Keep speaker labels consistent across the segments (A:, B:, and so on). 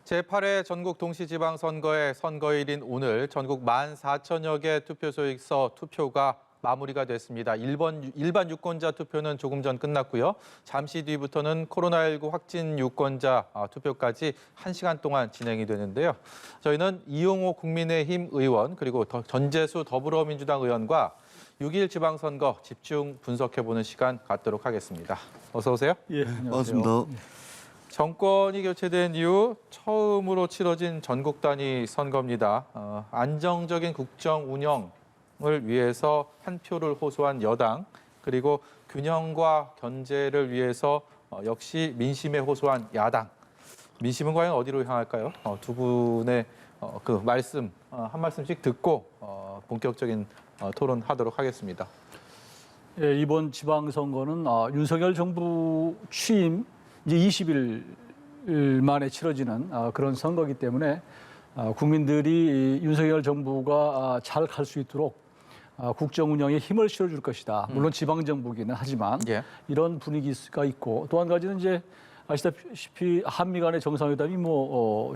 A: 제8회 전국 동시지방선거의 선거일인 오늘 전국 14,000여 개 투표소에서 투표가 마무리가 됐습니다. 일반 유권자 투표는 조금 전 끝났고요. 잠시 뒤부터는 코로나19 확진 유권자 투표까지 1시간 동안 진행이 되는데요. 저희는 이용호 국민의힘 의원 그리고 전재수 더불어민주당 의원과 6.1 지방선거 집중 분석해보는 시간 갖도록 하겠습니다. 어서 오세요.
B: 예,
C: 반갑습니다.
A: 정권이 교체된 이후 처음으로 치러진 전국 단위 선거입니다. 안정적인 국정 운영을 위해서 한 표를 호소한 여당, 그리고 균형과 견제를 위해서 역시 민심에 호소한 야당. 민심은 과연 어디로 향할까요? 두 분의 그 말씀 한 말씀씩 듣고 본격적인 토론하도록 하겠습니다.
B: 예, 이번 지방선거는 윤석열 정부 취임 이제 20일 만에 치러지는 그런 선거이기 때문에 국민들이 윤석열 정부가 잘 갈 수 있도록 국정 운영에 힘을 실어줄 것이다. 물론 지방정부기는 하지만
A: 예.
B: 이런 분위기가 있고 또 한 가지는 이제 아시다시피 한미 간의 정상회담이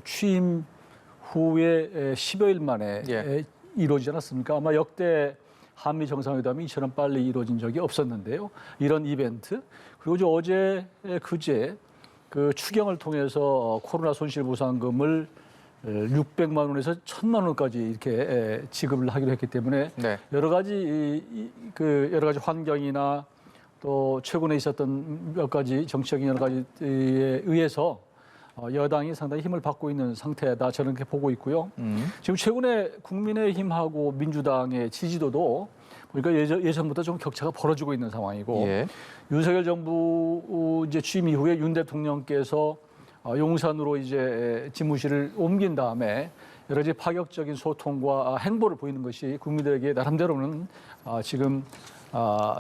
B: 취임 후에 10여일 만에
A: 예.
B: 이루어지지 않았습니까? 아마 역대 한미 정상회담이 이처럼 빨리 이루어진 적이 없었는데요. 이런 이벤트 그리고 이제 어제 그제 그 추경을 통해서 코로나 손실보상금을 600만 원에서 1,000만 원까지 이렇게 지급을 하기로 했기 때문에
A: 네.
B: 여러 가지 환경이나 또 최근에 있었던 몇 가지 정치적인 여러 가지에 의해서 여당이 상당히 힘을 받고 있는 상태다 저는 그렇게 보고 있고요. 지금 최근에 국민의힘하고 민주당의 지지도도 보니까 예전보다 좀 격차가 벌어지고 있는 상황이고
A: 예.
B: 윤석열 정부 이제 취임 이후에 윤 대통령께서 용산으로 이제 집무실을 옮긴 다음에 여러 가지 파격적인 소통과 행보를 보이는 것이 국민들에게 나름대로는 지금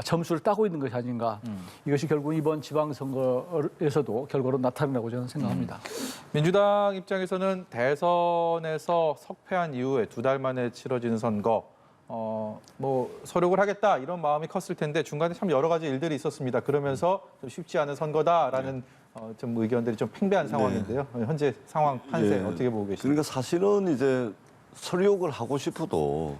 B: 점수를 따고 있는 것이 아닌가. 이것이 결국 이번 지방선거에서도 결과로 나타난다고 저는 생각합니다.
A: 민주당 입장에서는 대선에서 석패한 이후에 2달 만에 치러지는 선거, 서력을 하겠다 이런 마음이 컸을 텐데 중간에 참 여러 가지 일들이 있었습니다. 그러면서 좀 쉽지 않은 선거다라는 좀 의견들이 좀 팽배한 상황인데요. 현재 상황 판세 어떻게 보고 계십니까?
C: 그러니까 사실은 이제 설욕을 하고 싶어도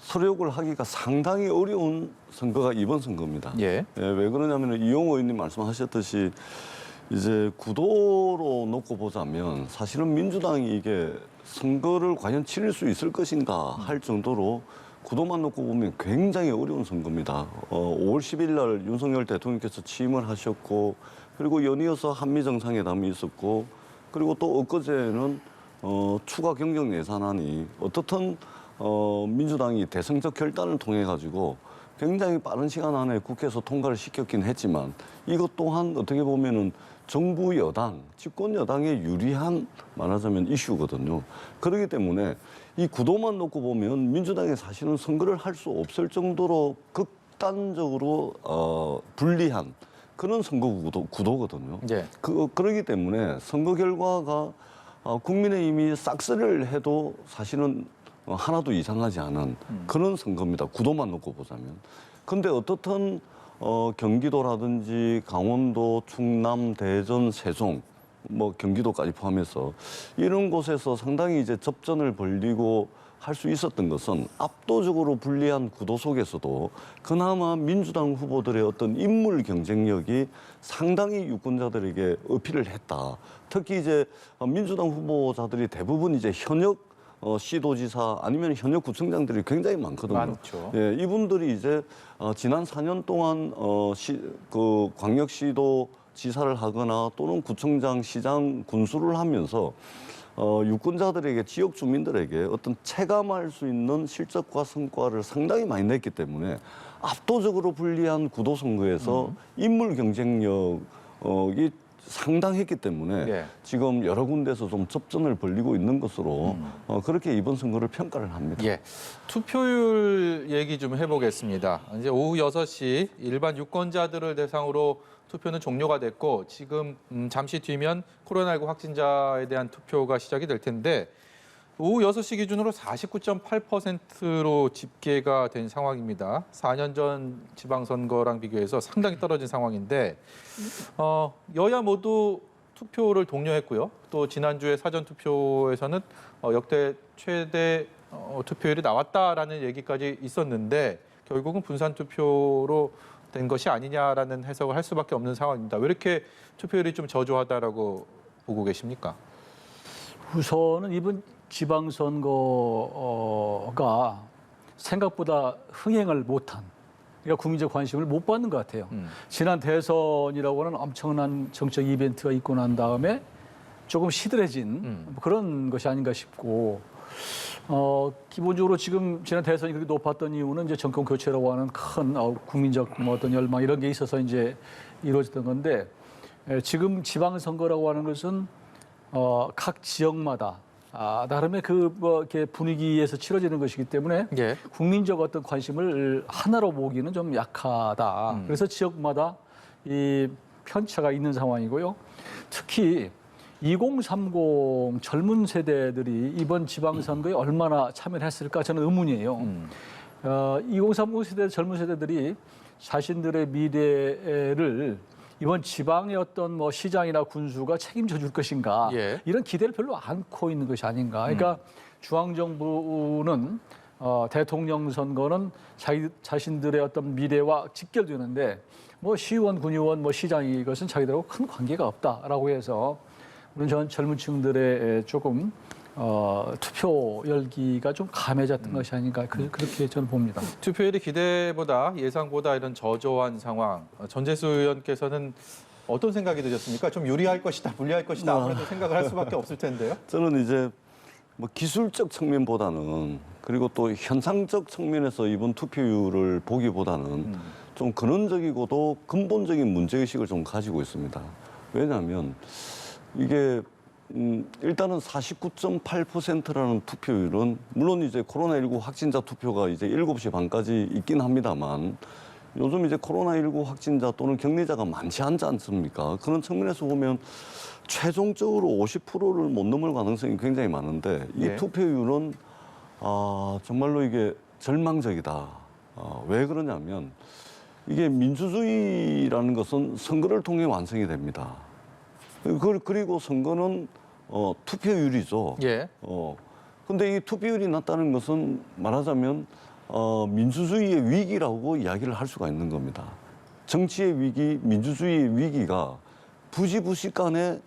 C: 설욕을 하기가 상당히 어려운 선거가 이번 선거입니다.
A: 예.
C: 왜 그러냐면 이용호 의원님 말씀하셨듯이 이제 구도로 놓고 보자면 사실은 민주당이 이게 선거를 과연 치를 수 있을 것인가 할 정도로 구도만 놓고 보면 굉장히 어려운 선거입니다. 5월 10일 날 윤석열 대통령께서 취임을 하셨고 그리고 연이어서 한미 정상회담이 있었고 그리고 또 엊그제는 추가 경정 예산안이 어떻든 민주당이 대승적 결단을 통해 가지고 굉장히 빠른 시간 안에 국회에서 통과를 시켰긴 했지만 이것 또한 어떻게 보면은 정부 여당, 집권 여당에 유리한 말하자면 이슈거든요. 그렇기 때문에 이 구도만 놓고 보면 민주당이 사실은 선거를 할 수 없을 정도로 극단적으로 불리한 그런 선거 구도거든요.
A: 예.
C: 그러기 때문에 선거 결과가 국민의힘이 싹쓸이를 해도 사실은 하나도 이상하지 않은 그런 선거입니다. 구도만 놓고 보자면. 근데 어떻든 경기도라든지 강원도, 충남, 대전, 세종, 경기도까지 포함해서 이런 곳에서 상당히 이제 접전을 벌이고 할 수 있었던 것은 압도적으로 불리한 구도 속에서도 그나마 민주당 후보들의 어떤 인물 경쟁력이 상당히 유권자들에게 어필을 했다. 특히 이제 민주당 후보자들이 대부분 이제 현역 시도지사 아니면 현역 구청장들이 굉장히 많거든요.
A: 많죠.
C: 예, 이분들이 이제 지난 4년 동안 그 광역시도 지사를 하거나 또는 구청장, 시장 군수를 하면서 유권자들에게 지역 주민들에게 어떤 체감할 수 있는 실적과 성과를 상당히 많이 냈기 때문에 압도적으로 불리한 구도 선거에서 인물 경쟁력이 상당했기 때문에
A: 예.
C: 지금 여러 군데서 좀 접전을 벌이고 있는 것으로 그렇게 이번 선거를 평가를 합니다.
A: 예. 투표율 얘기 좀 해보겠습니다. 이제 오후 6시 일반 유권자들을 대상으로 투표는 종료가 됐고 지금 잠시 뒤면 코로나19 확진자에 대한 투표가 시작이 될 텐데 오후 6시 기준으로 49.8%로 집계가 된 상황입니다. 4년 전 지방선거랑 비교해서 상당히 떨어진 상황인데 여야 모두 투표를 독려했고요. 또 지난주에 사전 투표에서는 역대 최대 투표율이 나왔다라는 얘기까지 있었는데 결국은 분산 투표로 된 것이 아니냐라는 해석을 할 수밖에 없는 상황입니다. 왜 이렇게 투표율이 좀 저조하다라고 보고 계십니까?
B: 우선은 이번 지방선거가 생각보다 흥행을 못한, 그러니까 국민적 관심을 못 받는 것 같아요. 지난 대선이라고 하는 엄청난 정책 이벤트가 있고 난 다음에 조금 시들해진 그런 것이 아닌가 싶고, 기본적으로 지금 지난 대선이 그렇게 높았던 이유는 이제 정권 교체라고 하는 큰 국민적 뭐 어떤 열망 이런 게 있어서 이제 이루어졌던 건데, 지금 지방선거라고 하는 것은 각 지역마다 나름의 이렇게 분위기에서 치러지는 것이기 때문에
A: 예.
B: 국민적 어떤 관심을 하나로 모으기는 좀 약하다. 그래서 지역마다 이 편차가 있는 상황이고요. 특히 2030 젊은 세대들이 이번 지방선거에 얼마나 참여를 했을까 저는 의문이에요. 2030 세대 젊은 세대들이 자신들의 미래를 이번 지방의 어떤 뭐 시장이나 군수가 책임져 줄 것인가,
A: 예.
B: 이런 기대를 별로 않고 있는 것이 아닌가. 그러니까 중앙정부는 대통령 선거는 자신들의 어떤 미래와 직결되는데 뭐 시의원, 군의원, 뭐 시장이 이것은 자기들하고 큰 관계가 없다라고 해서 우리는 전 젊은 층들의 조금 투표 열기가 좀 감해졌던 것이 아닌가 그렇게 저는 봅니다.
A: 투표율이 기대보다 예상보다 이런 저조한 상황. 전재수 의원께서는 어떤 생각이 드셨습니까? 좀 유리할 것이다, 불리할 것이다 아무래도 생각을 할 수밖에 없을 텐데요.
C: 저는 이제 뭐 기술적 측면보다는 그리고 또 현상적 측면에서 이번 투표율을 보기보다는 좀 근원적이고도 근본적인 문제의식을 좀 가지고 있습니다. 왜냐하면 이게 일단은 49.8%라는 투표율은 물론 이제 코로나19 확진자 투표가 이제 7시 반까지 있긴 합니다만 요즘 이제 코로나19 확진자 또는 격리자가 많지 않지 않습니까? 그런 측면에서 보면 최종적으로 50%를 못 넘을 가능성이 굉장히 많은데 이
A: 네.
C: 투표율은 정말로 이게 절망적이다. 왜 그러냐면 이게 민주주의라는 것은 선거를 통해 완성이 됩니다. 그리고 선거는 투표율이죠.
A: 예.
C: 근데 이 투표율이 낮다는 것은 말하자면 민주주의의 위기라고 이야기를 할 수가 있는 겁니다. 정치의 위기, 민주주의의 위기가 부지부식간에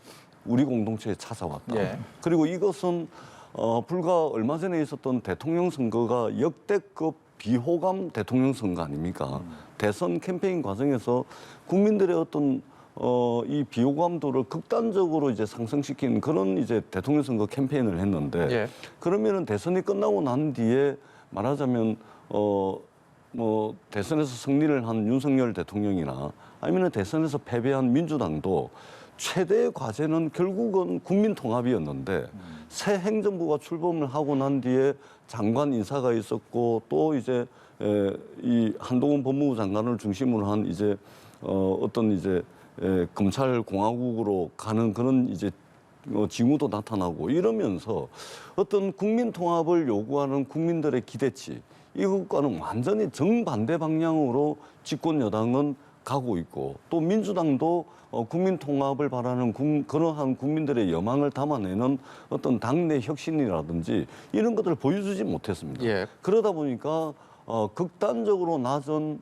C: 우리 공동체에 찾아왔다.
A: 예.
C: 그리고 이것은 불과 얼마 전에 있었던 대통령 선거가 역대급 비호감 대통령 선거 아닙니까? 대선 캠페인 과정에서 국민들의 어떤 이 비호감도를 극단적으로 이제 상승시킨 그런 이제 대통령 선거 캠페인을 했는데
A: 예.
C: 그러면은 대선이 끝나고 난 뒤에 말하자면 뭐 대선에서 승리를 한 윤석열 대통령이나 아니면 대선에서 패배한 민주당도 최대의 과제는 결국은 국민 통합이었는데 새 행정부가 출범을 하고 난 뒤에 장관 인사가 있었고 또 이제 이 한동훈 법무부 장관을 중심으로 한 이제 어떤 이제 검찰 공화국으로 가는 그런 이제 징후도 나타나고 이러면서 어떤 국민 통합을 요구하는 국민들의 기대치 이것과는 완전히 정반대 방향으로 집권 여당은 가고 있고 또 민주당도 국민 통합을 바라는 그러한 국민들의 여망을 담아내는 어떤 당내 혁신이라든지 이런 것들을 보여주지 못했습니다.
A: 예.
C: 그러다 보니까 극단적으로 낮은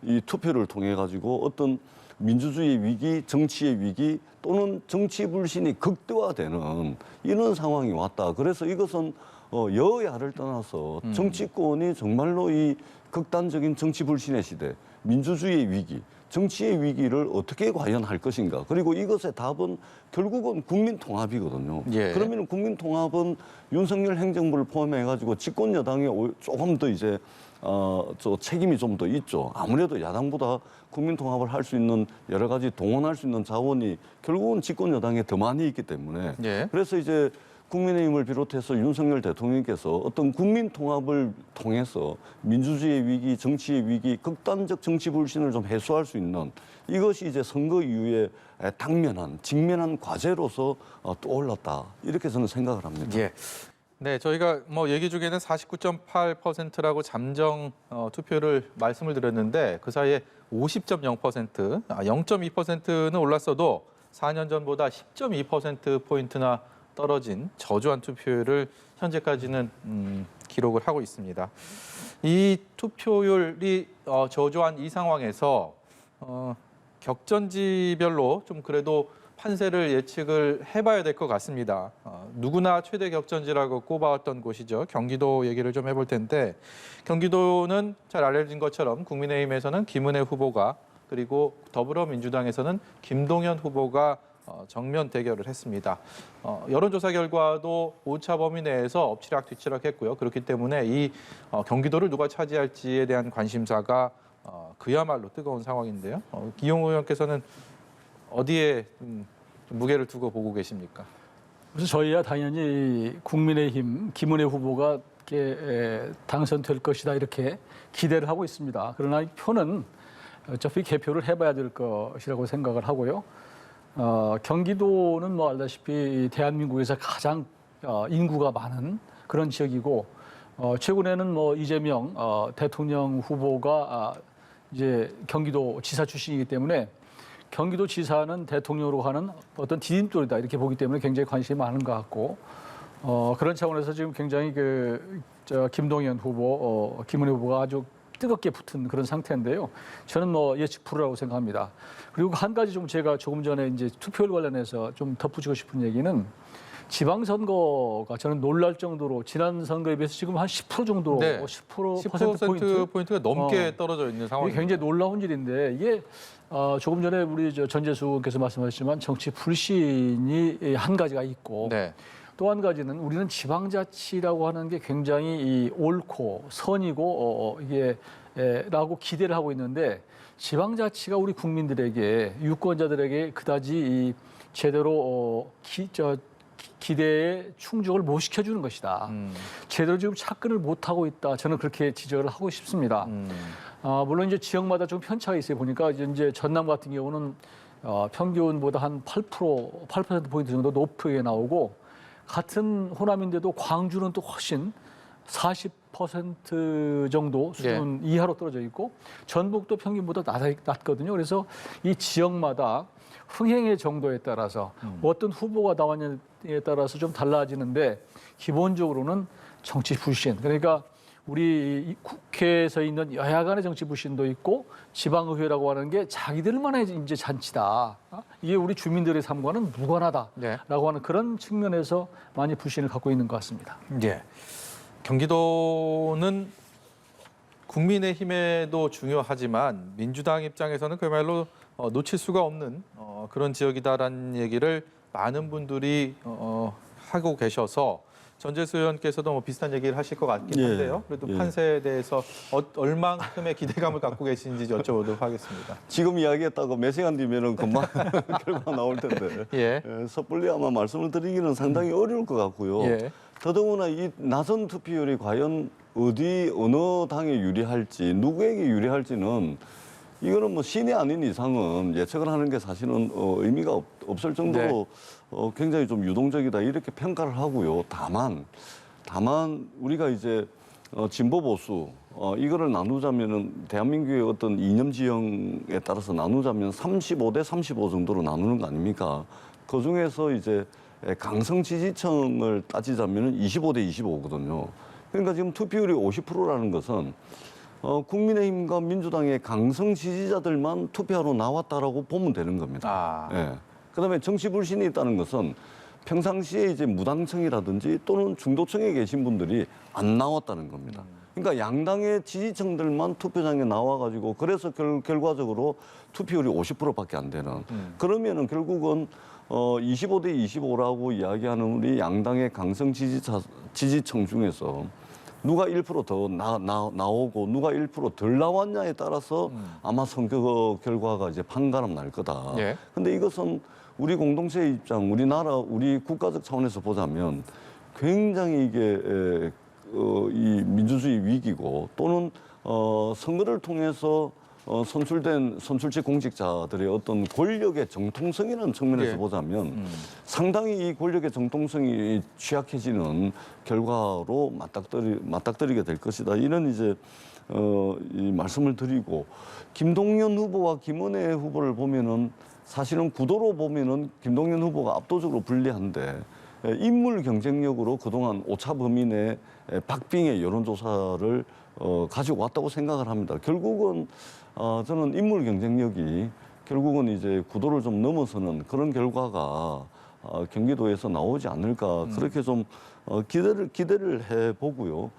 C: 이 투표를 통해 가지고 어떤 민주주의의 위기, 정치의 위기 또는 정치 불신이 극대화되는 이런 상황이 왔다. 그래서 이것은 여야를 떠나서 정치권이 정말로 이 극단적인 정치 불신의 시대, 민주주의의 위기, 정치의 위기를 어떻게 과연 할 것인가. 그리고 이것의 답은 결국은 국민 통합이거든요.
A: 예.
C: 그러면 국민 통합은 윤석열 행정부를 포함해 가지고 집권 여당에 조금 더 이제 저 책임이 좀 더 있죠. 아무래도 야당보다 국민 통합을 할 수 있는 여러 가지 동원할 수 있는 자원이 결국은 집권 여당에 더 많이 있기 때문에
A: 예.
C: 그래서 이제 국민의힘을 비롯해서 윤석열 대통령께서 어떤 국민 통합을 통해서 민주주의의 위기, 정치의 위기, 극단적 정치 불신을 좀 해소할 수 있는 이것이 이제 선거 이후에 직면한 과제로서 떠올랐다. 이렇게 저는 생각을 합니다.
A: 예. 네, 저희가 뭐 얘기 중에는 49.8%라고 잠정 투표를 말씀을 드렸는데 그 사이에 50.0%, 0.2%는 올랐어도 4년 전보다 10.2%포인트나 떨어진 저조한 투표율을 현재까지는 기록을 하고 있습니다. 이 투표율이 저조한 이 상황에서 격전지별로 좀 그래도 판세를 예측을 해봐야 될 것 같습니다. 누구나 최대 격전지라고 꼽아왔던 곳이죠. 경기도 얘기를 좀 해볼 텐데 경기도는 잘 알려진 것처럼 국민의힘에서는 김은혜 후보가 그리고 더불어민주당에서는 김동연 후보가 정면 대결을 했습니다. 여론조사 결과도 오차 범위 내에서 엎치락뒤치락했고요. 그렇기 때문에 이 경기도를 누가 차지할지에 대한 관심사가 그야말로 뜨거운 상황인데요. 기용호 의원께서는 어디에 무게를 두고 보고 계십니까?
B: 그래서 저희야 당연히 국민의힘 김은혜 후보가 당선될 것이다 이렇게 기대를 하고 있습니다. 그러나 이 표는 어차피 개표를 해봐야 될 것이라고 생각을 하고요. 경기도는 뭐 알다시피 대한민국에서 가장 인구가 많은 그런 지역이고 최근에는 뭐 이재명 대통령 후보가 이제 경기도 지사 출신이기 때문에 경기도 지사는 대통령으로 가는 어떤 디딤돌이다 이렇게 보기 때문에 굉장히 관심이 많은 것 같고 그런 차원에서 지금 굉장히 김동연 후보, 김은혜 후보가 아주 뜨겁게 붙은 그런 상태인데요. 저는 뭐 예측 불허라고 생각합니다. 그리고 한 가지 좀 제가 조금 전에 이제 투표율 관련해서 좀 덧붙이고 싶은 얘기는 지방선거가 저는 놀랄 정도로 지난 선거에 비해서 지금 한 10% 정도,
A: 네.
B: 10%포인트가
A: 넘게 떨어져 있는
B: 이게
A: 상황입니다.
B: 굉장히 놀라운 일인데 이게 조금 전에 우리 전재수께서 말씀하셨지만 정치 불신이 한 가지가 있고
A: 네.
B: 또 한 가지는 우리는 지방자치라고 하는 게 굉장히 옳고 선이고 이게 라고 기대를 하고 있는데 지방자치가 우리 국민들에게 유권자들에게 그다지 제대로 기대에 충족을 못 시켜주는 것이다. 제대로 지금 착근을 못 하고 있다. 저는 그렇게 지적을 하고 싶습니다. 물론 이제 지역마다 좀 편차가 있어요. 보니까 이제 전남 같은 경우는 평균보다 한 8% 정도 높게 나오고 같은 호남인데도 광주는 또 훨씬 40% 정도 수준 이하로 떨어져 있고 전북도 평균보다 낮거든요. 그래서 이 지역마다 흥행의 정도에 따라서 어떤 후보가 나왔냐에 따라서 좀 달라지는데 기본적으로는 정치 불신. 그러니까 우리 국회에서 있는 여야 간의 정치 불신도 있고 지방의회라고 하는 게 자기들만의 이제 잔치다. 이게 우리 주민들의 삶과는 무관하다라고 하는 그런 측면에서 많이 불신을 갖고 있는 것 같습니다.
A: 예. 경기도는 국민의힘에도 중요하지만 민주당 입장에서는 그야말로 놓칠 수가 없는 그런 지역이다라는 얘기를 많은 분들이 하고 계셔서 전재수 의원께서도 뭐 비슷한 얘기를 하실 것 같긴 한데요. 그래도 판세에 대해서 얼만큼의 기대감을 갖고 계신지 여쭤보도록 하겠습니다.
C: 지금 이야기했다고 몇 시간 뒤면은 금방 결과 나올 텐데 섣불리 아마 말씀을 드리기는 상당히 어려울 것 같고요. 더더구나 이 나선 투표율이 과연 어느 당에 유리할지 누구에게 유리할지는 이거는 뭐 신이 아닌 이상은 예측을 하는 게 사실은 의미가 없을 정도로 굉장히 좀 유동적이다 이렇게 평가를 하고요. 다만 우리가 이제 진보 보수 이거를 나누자면은 대한민국의 어떤 이념 지형에 따라서 나누자면 35대 35 정도로 나누는 거 아닙니까? 그 중에서 이제 강성 지지층을 따지자면은 25대 25거든요. 그러니까 지금 투표율이 50%라는 것은 국민의힘과 민주당의 강성 지지자들만 투표하러 나왔다라고 보면 되는 겁니다. 그다음에 정치 불신이 있다는 것은 평상시에 이제 무당층이라든지 또는 중도층에 계신 분들이 안 나왔다는 겁니다. 그러니까 양당의 지지층들만 투표장에 나와가지고 그래서 결과적으로 투표율이 50%밖에 안 되는. 그러면은 결국은 25대 25라고 이야기하는 우리 양당의 강성 지지층 중에서 누가 1% 더 나오고 누가 1% 덜 나왔냐에 따라서 아마 선거 결과가 이제 판가름 날 거다. 근데 이것은 우리 공동체의 입장, 우리나라, 우리 국가적 차원에서 보자면 굉장히 이게 이 민주주의 위기고 또는 선거를 통해서 선출직 공직자들의 어떤 권력의 정통성이라는 측면에서 보자면 상당히 이 권력의 정통성이 취약해지는 결과로 맞닥뜨리게 될 것이다. 이런 이제 이 말씀을 드리고 김동연 후보와 김은혜 후보를 보면은 사실은 구도로 보면은 김동연 후보가 압도적으로 불리한데 인물 경쟁력으로 그동안 오차 범위 내 박빙의 여론조사를 가지고 왔다고 생각을 합니다. 결국은 저는 인물 경쟁력이 결국은 이제 구도를 좀 넘어서는 그런 결과가 경기도에서 나오지 않을까 그렇게 좀 기대를 해보고요.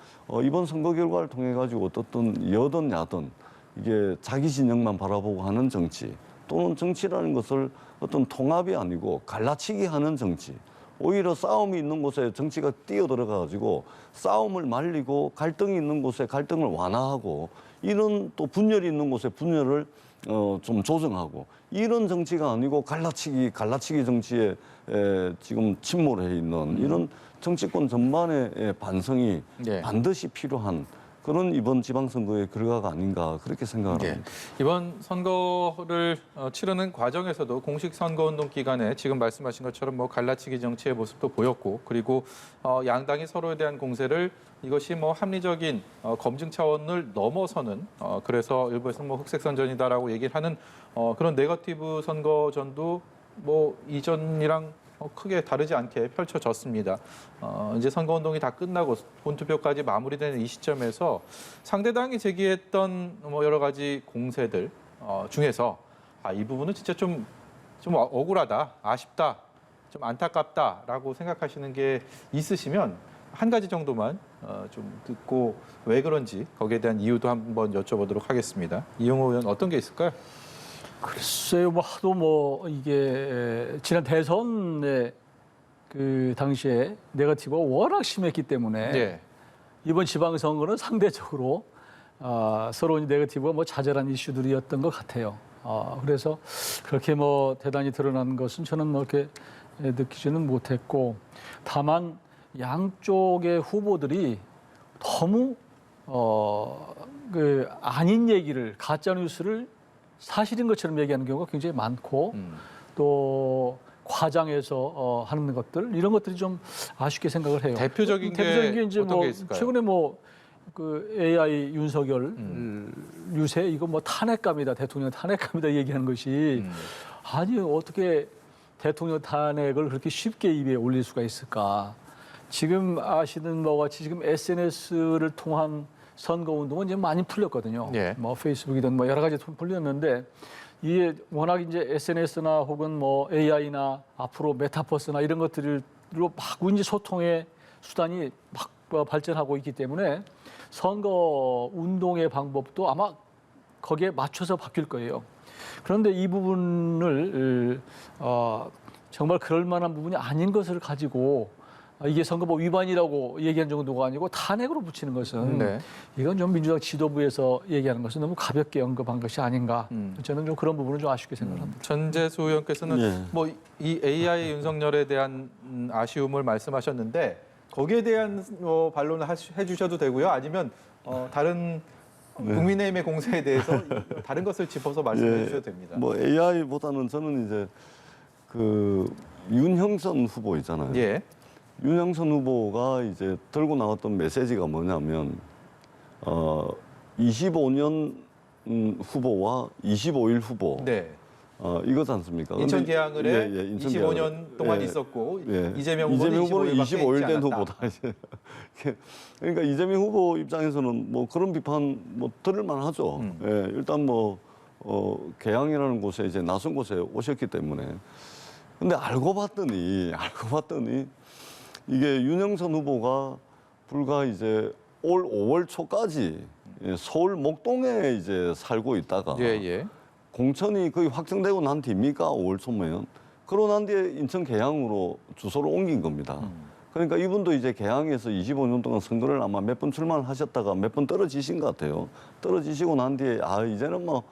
C: 이번 선거 결과를 통해 가지고 어떻든 여든 야든 이게 자기 진영만 바라보고 하는 정치 또는 정치라는 것을 어떤 통합이 아니고 갈라치기 하는 정치. 오히려 싸움이 있는 곳에 정치가 뛰어들어가 가지고 싸움을 말리고 갈등이 있는 곳에 갈등을 완화하고 이런 또 분열이 있는 곳에 분열을 좀 조정하고 이런 정치가 아니고 갈라치기 정치에 지금 침몰해 있는 이런 정치권 전반의 반성이
A: 네.
C: 반드시 필요한 그런 이번 지방선거의 결과가 아닌가 그렇게 생각을
A: 예.
C: 합니다.
A: 이번 선거를 치르는 과정에서도 공식 선거운동 기간에 지금 말씀하신 것처럼 뭐 갈라치기 정치의 모습도 보였고 그리고 양당이 서로에 대한 공세를 이것이 뭐 합리적인 검증 차원을 넘어서는 그래서 일부에서 뭐 흑색선전이다라고 얘기를 하는 그런 네거티브 선거전도 뭐 이전이랑 크게 다르지 않게 펼쳐졌습니다. 이제 선거운동이 다 끝나고 본투표까지 마무리되는 이 시점에서 상대당이 제기했던 뭐 여러 가지 공세들 중에서 이 부분은 진짜 좀 억울하다, 아쉽다, 좀 안타깝다라고 생각하시는 게 있으시면 한 가지 정도만 좀 듣고 왜 그런지 거기에 대한 이유도 한번 여쭤보도록 하겠습니다. 이용호 의원 어떤 게 있을까요?
B: 글쎄요, 뭐 하도 뭐 이게 지난 대선에 그 당시에 네거티브가 워낙 심했기 때문에
A: 네.
B: 이번 지방선거는 상대적으로 서로 네거티브가 뭐 자잘한 이슈들이었던 것 같아요. 그래서 그렇게 뭐 대단히 드러난 것은 저는 뭐 이렇게 느끼지는 못했고 다만 양쪽의 후보들이 너무 그 아닌 얘기를 가짜 뉴스를 사실인 것처럼 얘기하는 경우가 굉장히 많고 또 과장해서 하는 것들 이런 것들이 좀 아쉽게 생각을 해요.
A: 대표적인 게
B: 이제
A: 어떤
B: 뭐
A: 게 있을까요?
B: 최근에 뭐 그 AI 윤석열 유세 이거 뭐 탄핵감이다 대통령 탄핵감이다 얘기하는 것이 아니 어떻게 대통령 탄핵을 그렇게 쉽게 입에 올릴 수가 있을까? 지금 아시는 바와 같이 지금 SNS를 통한 선거운동은 이제 많이 풀렸거든요.
A: 예.
B: 뭐 페이스북이든 뭐 여러 가지 풀렸는데 이게 워낙 이제 SNS나 혹은 뭐 AI나 앞으로 메타버스나 이런 것들로 마구 이제 소통의 수단이 막 발전하고 있기 때문에 선거 운동의 방법도 아마 거기에 맞춰서 바뀔 거예요. 그런데 이 부분을 정말 그럴 만한 부분이 아닌 것을 가지고 이게 선거법 위반이라고 얘기한 정도가 아니고 탄핵으로 붙이는 것은
A: 네.
B: 이건 좀 민주당 지도부에서 얘기하는 것은 너무 가볍게 언급한 것이 아닌가. 저는 좀 그런 부분은 좀 아쉽게 생각합니다.
A: 전재수 의원께서는
C: 예.
A: 뭐 이 AI 윤석열에 대한 아쉬움을 말씀하셨는데 거기에 대한 반론을 해주셔도 되고요. 아니면 다른 국민의힘의 공세에 대해서 다른 것을 짚어서 말씀해 주셔도 됩니다.
C: 뭐 AI보다는 저는 이제 그 윤형선 후보 있잖아요.
A: 예.
C: 윤형선 후보가 이제 들고 나왔던 메시지가 뭐냐면 25년 후보와 25일 후보
A: 네.
C: 이거지 않습니까?
A: 인천
C: 근데-
A: 계양을에
C: 예, 예, 인천
A: 25년 동안
C: 예,
A: 있었고
C: 예.
A: 이재명 후보는
C: 25일 된
A: 25일밖에
C: 후보다. 이제. 그러니까 이재명 후보 입장에서는 뭐 그런 비판 뭐 들을 만하죠. 예, 일단 뭐 계양이라는 곳에 이제 낯선 곳에 오셨기 때문에. 근데 알고 봤더니 이게 윤영선 후보가 불과 이제 올 5월 초까지 서울 목동에 이제 살고 있다가
A: 예, 예.
C: 공천이 거의 확정되고 난 뒤입니까? 5월 초면. 그러고 난 뒤에 인천 계양으로 주소를 옮긴 겁니다. 그러니까 이분도 이제 계양에서 25년 동안 선거를 아마 몇 번 출마를 하셨다가 몇 번 떨어지신 것 같아요. 떨어지시고 난 뒤에 이제는 뭐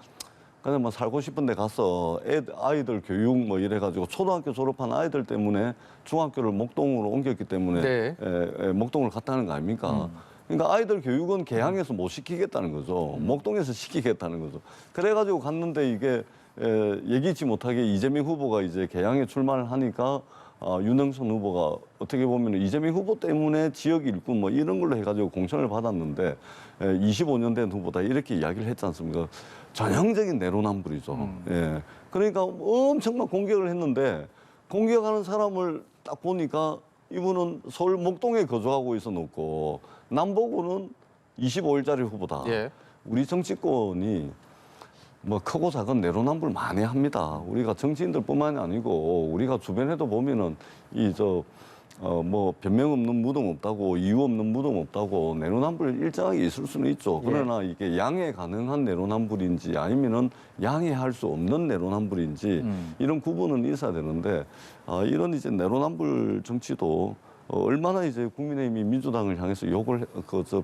C: 그냥 뭐 살고 싶은 데 가서 아이들 교육 뭐 이래가지고 초등학교 졸업한 아이들 때문에 중학교를 목동으로 옮겼기 때문에
A: 네.
C: 목동을 갔다는 거 아닙니까? 그러니까 아이들 교육은 계양에서 못 시키겠다는 거죠. 목동에서 시키겠다는 거죠. 그래가지고 갔는데 이게 예기치 못하게 이재명 후보가 이제 계양에 출마를 하니까 윤영선 후보가 어떻게 보면 이재명 후보 때문에 지역 일꾼 뭐 이런 걸로 해가지고 공천을 받았는데 25년 된 후보다 이렇게 이야기를 했지 않습니까? 전형적인 내로남불이죠. 예. 그러니까 엄청난 공격을 했는데 공격하는 사람을 딱 보니까 이분은 서울 목동에 거주하고 있어 놓고 남보구는 25일짜리 후보다.
A: 예.
C: 우리 정치권이 뭐 크고 작은 내로남불 많이 합니다. 우리가 정치인들뿐만이 아니고 우리가 주변에도 보면은 뭐 변명 없는 무덤 없다고 이유 없는 무덤 없다고 내로남불 일정하게 있을 수는 있죠. 그러나 이게 양해 가능한 내로남불인지 아니면은 양해할 수 없는 내로남불인지 이런 구분은 있어야 되는데 이런 이제 내로남불 정치도 얼마나 이제 국민의힘이 민주당을 향해서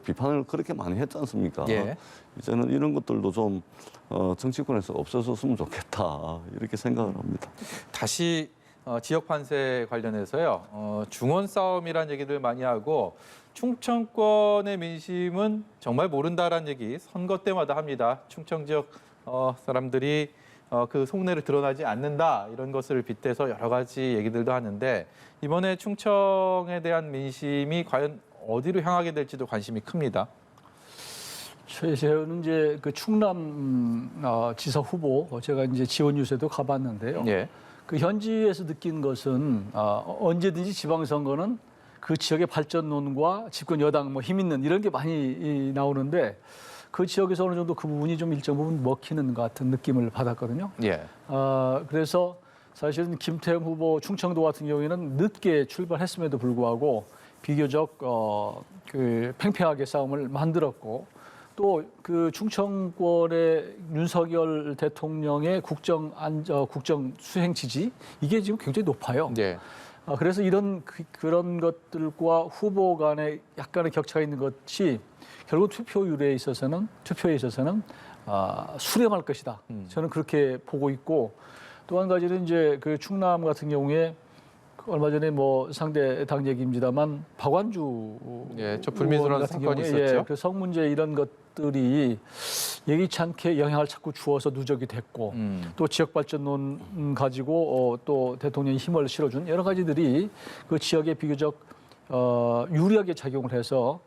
C: 비판을 그렇게 많이 했지 않습니까?
A: 예.
C: 이제는 이런 것들도 좀 정치권에서 없어졌으면 좋겠다 이렇게 생각을 합니다.
A: 다시 지역 판세 관련해서요. 중원 싸움이라는 얘기들 많이 하고 충청권의 민심은 정말 모른다라는 얘기 선거 때마다 합니다. 충청 지역 사람들이 그 속내를 드러나지 않는다 이런 것을 빗대서 여러 가지 얘기들도 하는데 이번에 충청에 민심이 과연 어디로 향하게 될지도 관심이 큽니다.
B: 저는 이제 그 충남 지사 후보 제가 이제 지원 유세도 가봤는데요.
A: 예.
B: 그 현지에서 느낀 것은 언제든지 지방선거는 그 지역의 발전론과 집권 여당 뭐 힘 있는 이런 게 많이 나오는데 그 지역에서 어느 정도 그 부분이 좀 일정 부분 먹히는 것 같은 느낌을 받았거든요.
A: 예.
B: 그래서 사실은 김태형 후보 충청도 같은 경우에는 늦게 출발했음에도 불구하고 비교적 그 팽팽하게 싸움을 만들었고 또 그 충청권의 윤석열 대통령의 국정 수행 지지 이게 지금 굉장히 높아요.
A: 예.
B: 그래서 그런 것들과 후보 간에 약간의 격차가 있는 것이 결국 투표에 있어서는 수렴할 것이다. 저는 그렇게 보고 있고 또 한 가지는 이제 그 충남 같은 경우에 얼마 전에 뭐 상대 당 얘기입니다만 박완주
A: 예, 저 불미스러운
B: 의원 같은
A: 사건이
B: 경우에
A: 있었죠.
B: 그 성문제 이런 것들이 예기치 않게 영향을 자꾸 주어서 누적이 됐고 또 지역 발전론 가지고 또 대통령이 힘을 실어준 여러 가지들이 그 지역에 비교적 유리하게 작용을 해서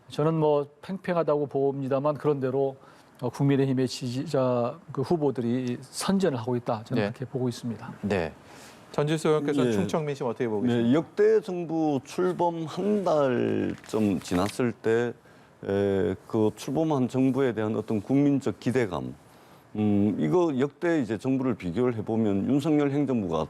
B: 저는 뭐 팽팽하다고 봅니다만 그런대로 국민의힘의 지지자 그 후보들이 선전을 하고 있다 저는
A: 네.
B: 그렇게 보고 있습니다.
A: 네. 전지수 의원께서는
C: 예.
A: 충청 민심 어떻게 보고 계십니까?
C: 네, 역대 정부 출범 한 달쯤 지났을 때 그 출범한 정부에 대한 어떤 국민적 기대감, 이거 역대 이제 정부를 비교를 해보면 윤석열 행정부가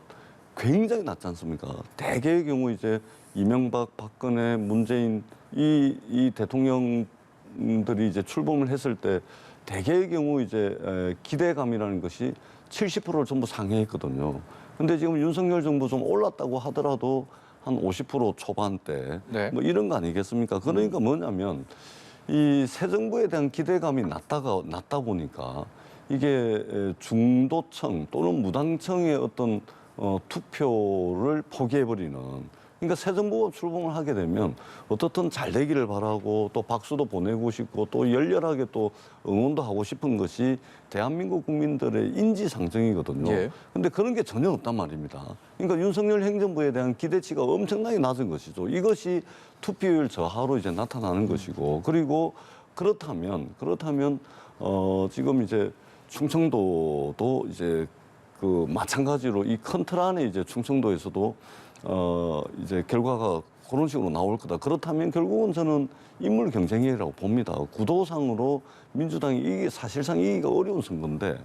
C: 굉장히 낮지 않습니까? 대개의 경우 이제 이명박, 박근혜, 문재인 이 대통령들이 이제 출범을 했을 때 대개의 경우 이제 기대감이라는 것이 70%를 전부 상회했거든요. 근데 지금 윤석열 정부 좀 올랐다고 하더라도 한 50% 초반대
A: 네.
C: 뭐 이런 거 아니겠습니까? 그러니까 뭐냐면 이 새 정부에 대한 기대감이 낮다 보니까 이게 중도층 또는 무당층의 어떤 투표를 포기해버리는 그러니까 새 정부가 출범을 하게 되면 어떻든 잘 되기를 바라고 또 박수도 보내고 싶고 또 열렬하게 또 응원도 하고 싶은 것이 대한민국 국민들의 인지상정이거든요.
A: 예.
C: 근데 그런 게 전혀 없단 말입니다. 그러니까 윤석열 행정부에 대한 기대치가 엄청나게 낮은 것이죠. 이것이 투표율 저하로 이제 나타나는 것이고 그리고 그렇다면 지금 이제 충청도도 이제 그 마찬가지로 이 큰 틀 안에 이제 충청도에서도 이제 결과가 그런 식으로 나올 거다. 그렇다면 결국은 저는 인물 경쟁이라고 봅니다. 구도상으로 민주당이 사실상 이기기가 어려운 선거인데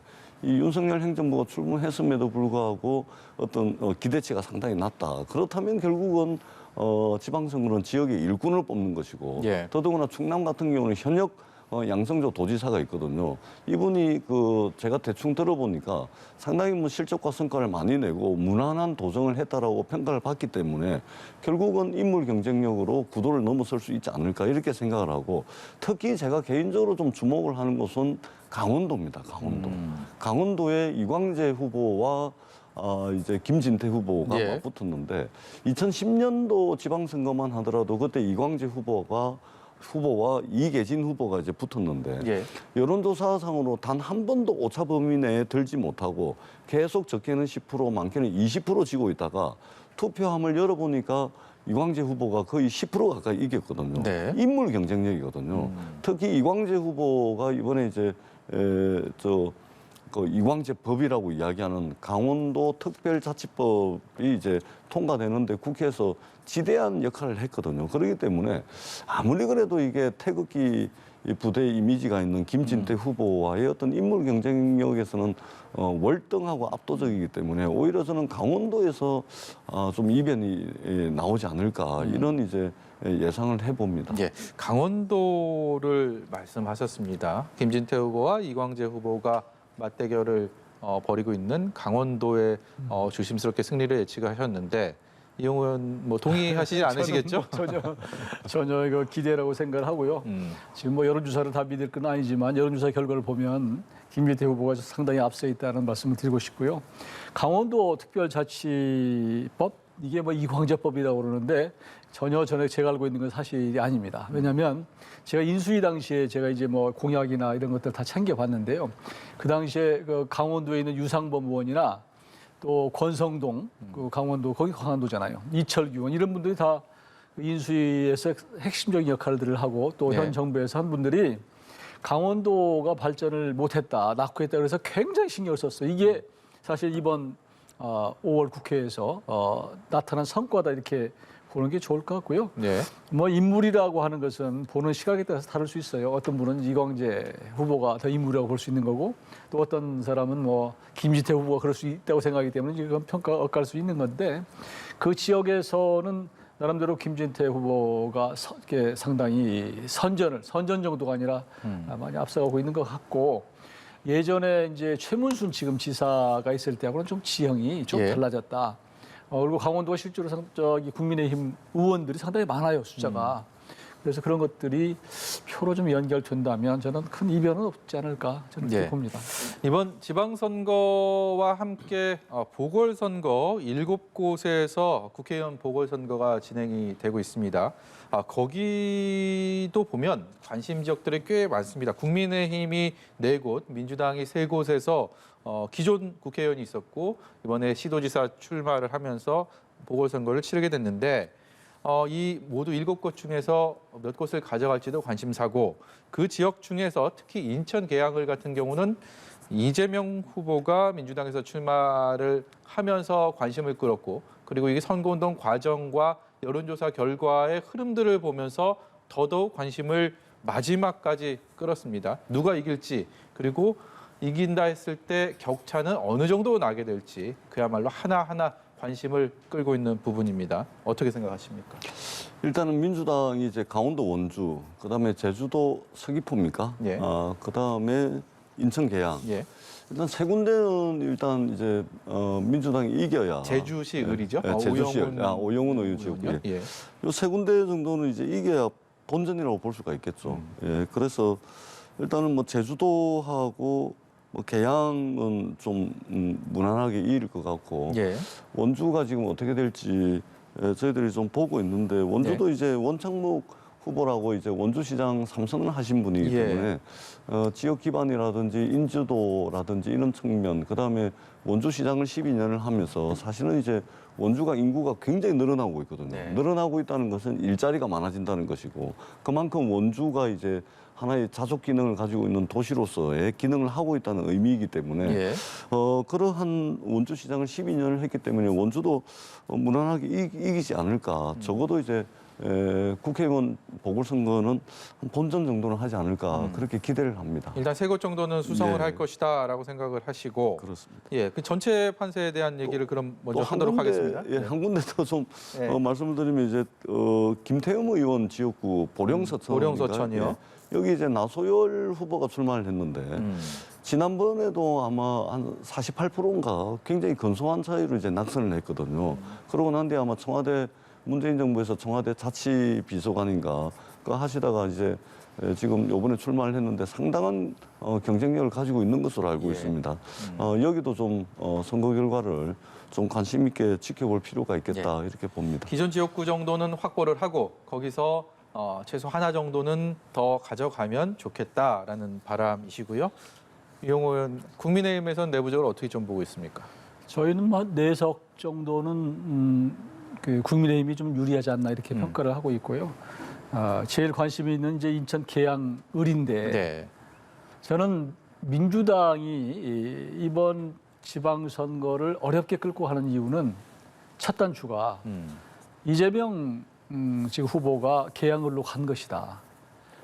C: 이 윤석열 행정부가 출범했음에도 불구하고 어떤 기대치가 상당히 낮다. 그렇다면 결국은 지방선거는 지역의 일꾼을 뽑는 것이고
A: 예.
C: 더더구나 충남 같은 경우는 현역 양성조 도지사가 있거든요. 이분이 제가 대충 들어보니까 상당히 뭐 실적과 성과를 많이 내고 무난한 도정을 했다라고 평가를 받기 때문에 결국은 인물 경쟁력으로 구도를 넘어설 수 있지 않을까 이렇게 생각을 하고 특히 제가 개인적으로 좀 주목을 하는 곳은 강원도입니다. 강원도. 강원도의 이광재 후보와 이제 김진태 후보가
A: 예.
C: 맞붙었는데 2010년도 지방선거만 하더라도 그때 이광재 후보와 이계진 후보가 이제 붙었는데
A: 예.
C: 여론조사상으로 단 한 번도 오차 범위 내에 들지 못하고 계속 적게는 10% 많게는 20% 지고 있다가 투표함을 열어보니까 이광재 후보가 거의 10% 가까이 이겼거든요.
A: 네.
C: 인물 경쟁력이거든요. 특히 이광재 후보가 이번에 이제 그 이광재 법이라고 이야기하는 강원도 특별자치법이 이제 통과되는데 국회에서 지대한 역할을 했거든요. 그렇기 때문에 아무리 그래도 이게 태극기 이 부대 이미지가 있는 김진태 후보와의 어떤 인물 경쟁력에서는 월등하고 압도적이기 때문에 오히려 저는 강원도에서 좀 이변이 나오지 않을까 이런 이제 예상을 해봅니다.
A: 예, 강원도를 말씀하셨습니다. 김진태 후보와 이광재 후보가 맞대결을 벌이고 있는 강원도에 조심스럽게 승리를 예측하셨는데 이용호 의원 뭐 동의하시지 않으시겠죠?
B: 전혀 이거 기대라고 생각을 하고요. 지금 뭐 여론조사를 다 믿을 건 아니지만 여론조사 결과를 보면 김진태 후보가 상당히 앞서 있다는 말씀을 드리고 싶고요. 강원도 특별자치법 이게 뭐 이광재법이라고 그러는데 전혀 제가 알고 있는 건 사실이 아닙니다. 왜냐하면 제가 인수위 당시에 제가 이제 뭐 공약이나 이런 것들 다 챙겨봤는데요. 그 당시에 그 강원도에 있는 유상범 의원이나 또 권성동, 그 강원도 거기 강원도잖아요. 이철규 의원 이런 분들이 다 인수위에서 핵심적인 역할들을 하고 또 현
A: 네.
B: 정부에서 한 분들이 강원도가 발전을 못했다, 낙후했다 그래서 굉장히 신경을 썼어요. 이게 사실 이번 5월 국회에서 나타난 성과다 이렇게 보는 게 좋을 것 같고요.
A: 네.
B: 뭐 인물이라고 하는 것은 보는 시각에 따라서 다를 수 있어요. 어떤 분은 이광재 후보가 더 인물이라고 볼 수 있는 거고 또 어떤 사람은 뭐 김진태 후보가 그럴 수 있다고 생각하기 때문에 이건 평가가 엇갈 수 있는 건데 그 지역에서는 나름대로 김진태 후보가 이렇게 상당히 선전 정도가 아니라 많이 앞서가고 있는 것 같고 예전에 이제 최문순 지금 지사가 있을 때하고는 좀 지형이 좀
A: 예.
B: 달라졌다. 그리고 강원도가 실제로 국민의힘 의원들이 상당히 많아요, 숫자가. 그래서 그런 것들이 표로 좀 연결된다면 저는 큰 이변은 없지 않을까 저는 그렇게
A: 예.
B: 봅니다.
A: 이번 지방선거와 함께 보궐선거 7곳에서 국회의원 보궐선거가 진행이 되고 있습니다. 거기도 보면 관심 지역들이 꽤 많습니다. 국민의힘이 4곳, 민주당이 3곳에서 기존 국회의원이 있었고 이번에 시도지사 출마를 하면서 보궐선거를 치르게 됐는데 이 모두 7곳 중에서 몇 곳을 가져갈지도 관심사고 그 지역 중에서 특히 인천 계양을 같은 경우는 이재명 후보가 민주당에서 출마를 하면서 관심을 끌었고 그리고 이게 선거운동 과정과 여론조사 결과의 흐름들을 보면서 더더욱 관심을 마지막까지 끌었습니다. 누가 이길지 그리고 이긴다 했을 때 격차는 어느 정도 나게 될지 그야말로 하나하나 관심을 끌고 있는 부분입니다. 어떻게 생각하십니까?
C: 일단은 민주당이 이제 강원도 원주, 그다음에 제주도 서귀포입니까?
A: 예.
C: 그다음에 인천 계양.
A: 예.
C: 일단 세 군데는 일단 이제 민주당이 이겨야.
A: 제주시 을이죠?
C: 예, 제주시 을. 오영훈 의원 지역구요.
A: 예.
C: 요 세 군데 정도는 이제 이겨야 본전이라고 볼 수가 있겠죠. 예. 그래서 일단은 뭐 제주도하고 뭐 계양은 좀 무난하게 이길 것 같고
A: 예.
C: 원주가 지금 어떻게 될지 저희들이 좀 보고 있는데 원주도 이제 원창묵 후보라고 이제 원주시장 3선을 하신 분이기
A: 예.
C: 때문에 지역 기반이라든지 인지도라든지 이런 측면 그다음에 원주시장을 12년을 하면서 사실은 이제 원주가 인구가 굉장히 늘어나고 있거든요.
A: 네.
C: 늘어나고 있다는 것은 일자리가 많아진다는 것이고 그만큼 원주가 이제 하나의 자족 기능을 가지고 있는 도시로서의 기능을 하고 있다는 의미이기 때문에
A: 예.
C: 그러한 원주 시장을 12년을 했기 때문에 원주도 무난하게 이기지 않을까. 적어도 이제 국회의원 보궐선거는 한 본전 정도는 하지 않을까 그렇게 기대를 합니다.
A: 일단 3곳 정도는 수성을
C: 예.
A: 할 것이다라고 생각을 하시고
C: 그렇습니다.
A: 예, 그 전체 판세에 대한 얘기를 그럼 먼저
C: 또 한
A: 하도록
C: 군데,
A: 하겠습니다.
C: 예, 한 군데 더 좀
A: 예.
C: 말씀을 드리면 이제 김태흠 의원 지역구 보령서천
A: 보령서천이요?
C: 여기 이제 나소열 후보가 출마를 했는데 지난번에도 아마 한 48%인가 굉장히 근소한 차이로 이제 낙선을 했거든요. 그러고 난 뒤에 아마 청와대 문재인 정부에서 청와대 자치비서관인가 그 하시다가 이제 지금 요번에 출마를 했는데 상당한 경쟁력을 가지고 있는 것으로 알고
A: 예.
C: 있습니다. 여기도 좀 선거 결과를 좀 관심 있게 지켜볼 필요가 있겠다 이렇게 봅니다.
A: 기존 지역구 정도는 확보를 하고 거기서 최소 하나 정도는 더 가져가면 좋겠다라는 바람이시고요. 이용호 의원, 국민의힘에서는 내부적으로 어떻게 좀 보고 있습니까?
B: 저희는 뭐 4석 정도는 그 국민의힘이 좀 유리하지 않나 이렇게 평가를 하고 있고요. 제일 관심이 있는 이제 인천 계양 을인데
A: 네.
B: 저는 민주당이 이번 지방선거를 어렵게 끌고 가는 이유는 첫 단추가 이재명 지금 후보가 개항을로 간 것이다.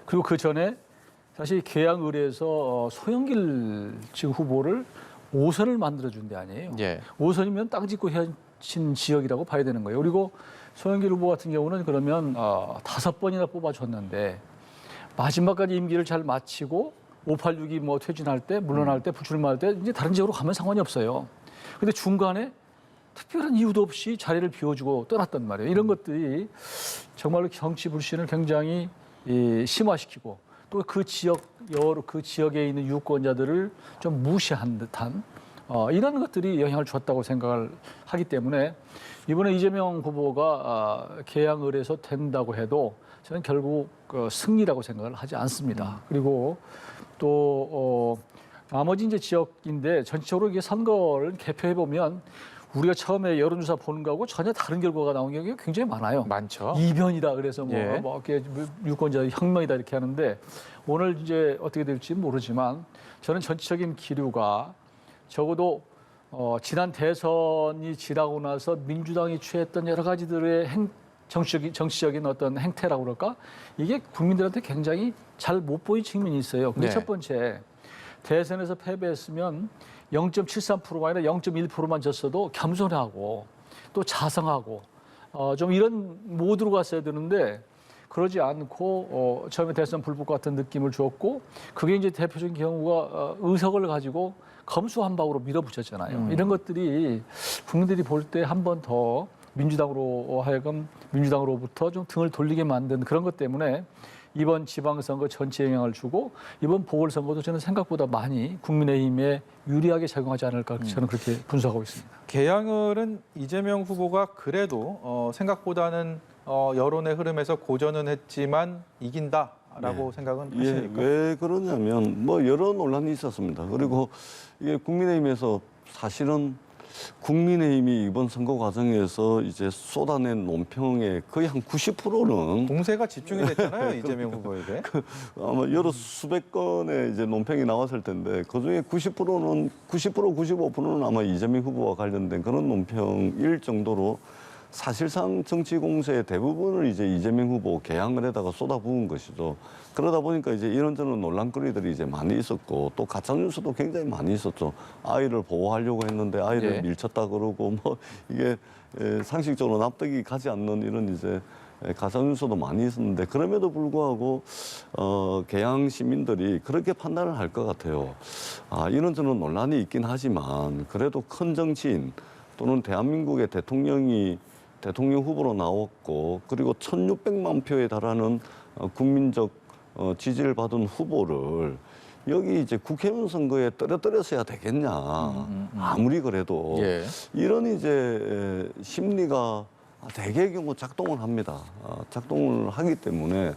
B: 그리고 그 전에 사실 개항을에서 소영길 지금 후보를 5선을 만들어준 데 아니에요.
A: 예.
B: 5선이면 땅 짓고 헤친 지역이라고 봐야 되는 거예요. 그리고 소영길 후보 같은 경우는 그러면 5번이나 뽑아줬는데 마지막까지 임기를 잘 마치고 586이 뭐 퇴진할 때, 물러날 때, 불출마할 때 이제 다른 지역으로 가면 상관이 없어요. 근데 중간에 특별한 이유도 없이 자리를 비워주고 떠났단 말이에요. 이런 것들이 정말로 정치 불신을 굉장히 심화시키고 또 그 지역 여러 그 지역에 있는 유권자들을 좀 무시한 듯한 이런 것들이 영향을 줬다고 생각을 하기 때문에 이번에 이재명 후보가 개항을에서 된다고 해도 저는 결국 승리라고 생각을 하지 않습니다. 그리고 또 나머지 이제 지역인데 전체적으로 이게 선거를 개표해 보면 우리가 처음에 여론조사 보는 거하고 전혀 다른 결과가 나온 경우가 굉장히 많아요.
A: 많죠.
B: 이변이다 그래서 뭐,
A: 예.
B: 뭐 이렇게 유권자 혁명이다 이렇게 하는데 오늘 이제 어떻게 될지 모르지만 저는 전체적인 기류가 적어도 지난 대선이 지나고 나서 민주당이 취했던 여러 가지들의 정치적인 어떤 행태라고 그럴까 이게 국민들한테 굉장히 잘 못 보인 측면이 있어요. 근데
A: 네.
B: 첫 번째 대선에서 패배했으면 0.73%가 아니라 0.1%만 졌어도 겸손하고 또 자성하고 좀 이런 모드로 갔어야 되는데 그러지 않고 처음에 대선 불복 같은 느낌을 주었고 그게 이제 대표적인 경우가 의석을 가지고 검수한박으로 밀어붙였잖아요. 이런 것들이 국민들이 볼 때 한 번 더 민주당으로 하여금 민주당으로부터 좀 등을 돌리게 만든 그런 것 때문에 이번 지방선거 전체에 영향을 주고 이번 보궐선거도 저는 생각보다 많이 국민의힘에 유리하게 작용하지 않을까 저는 그렇게 분석하고 있습니다.
A: 개항을은 이재명 후보가 그래도 생각보다는 여론의 흐름에서 고전은 했지만 이긴다라고 생각은
C: 예,
A: 하십니까?
C: 왜 그러냐면 뭐 여러 논란이 있었습니다. 그리고 이게 국민의힘에서 사실은 국민의힘이 이번 선거 과정에서 이제 쏟아낸 논평의 거의 한 90%는
A: 공세가 집중이 됐잖아요, 이재명 후보에게.
C: 아마 여러 수백 건의 이제 논평이 나왔을 텐데 그중에 90%는 95%는 아마 이재명 후보와 관련된 그런 논평일 정도로 사실상 정치 공세의 대부분을 이제 이재명 후보 개항을 해다가 쏟아부은 것이죠. 그러다 보니까 이제 이런저런 논란거리들이 이제 많이 있었고 또 가짜뉴스도 굉장히 많이 있었죠. 아이를 보호하려고 했는데 아이를
A: 예.
C: 밀쳤다 그러고 뭐 이게 상식적으로 납득이 가지 않는 이런 이제 가짜뉴스도 많이 있었는데 그럼에도 불구하고 개항 시민들이 그렇게 판단을 할 것 같아요. 이런저런 논란이 있긴 하지만 그래도 큰 정치인 또는 대한민국의 대통령 후보로 나왔고 그리고 1,600만 표에 달하는 국민적 지지를 받은 후보를 여기 이제 국회의원 선거에 떨어뜨렸어야 되겠냐. 아무리 그래도
A: 예.
C: 이런 이제 심리가 대개의 경우 작동을 합니다. 작동을 하기 때문에